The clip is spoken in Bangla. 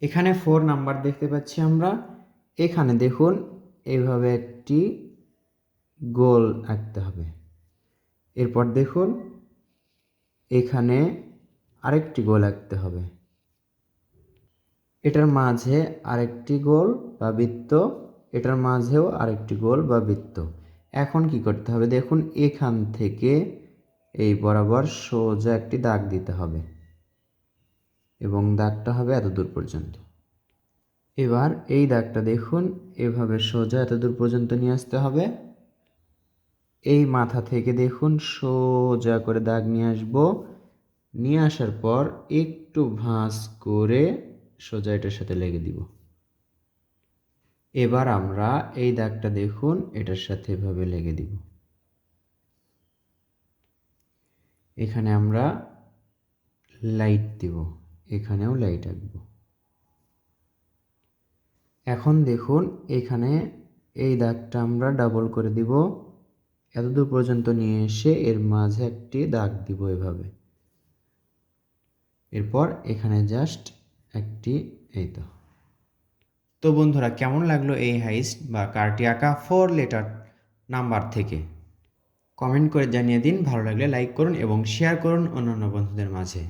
এখানে 4 নাম্বার দেখতে পাচ্ছি আমরা। এখানে দেখুন এইভাবে একটি গোল আঁকতে হবে। এরপর দেখুন এখানে আরেকটি গোল আঁকতে হবে। এটার মাঝে আরেকটি গোল বা বৃত্ত, এটার মাঝেও আরেকটি গোল বা বৃত্ত। এখন কি করতে হবে দেখুন, এখান থেকে এই বরাবর সোজা একটি দাগ দিতে হবে এবং দাগটা হবে এতদূর পর্যন্ত। এবার এই দাগটা দেখুন এভাবে সোজা এতদূর পর্যন্ত নিয়ে আসতে হবে। এই মাথা থেকে দেখুন সোজা করে দাগ নিয়ে আসব। নিয়ে আসার পর একটু ভাঁজ করে সোজা এটার সাথে লেগে দিব। এবার আমরা এই দাগটা দেখুন এটার সাথে এভাবে লেগে দিব। এখানে আমরা লাইট দিব, এখানেও লাইট আঁকব। এখন দেখুন এখানে এই দাগটা আমরা ডাবল করে দিব, এতদূর পর্যন্ত নিয়ে এসে এর মাঝে একটি দাগ দিব এভাবে। এরপর এখানে জাস্ট একটি এই তো বন্ধুরা, কেমন লাগলো এই হাইস্ট বা কার্টি আঁকা 4 লেটার নাম্বার থেকে? কমেন্ট করে জানিয়ে দিন। ভালো লাগলে লাইক করুন এবং শেয়ার করুন অন্যান্য বন্ধুদের মাঝে।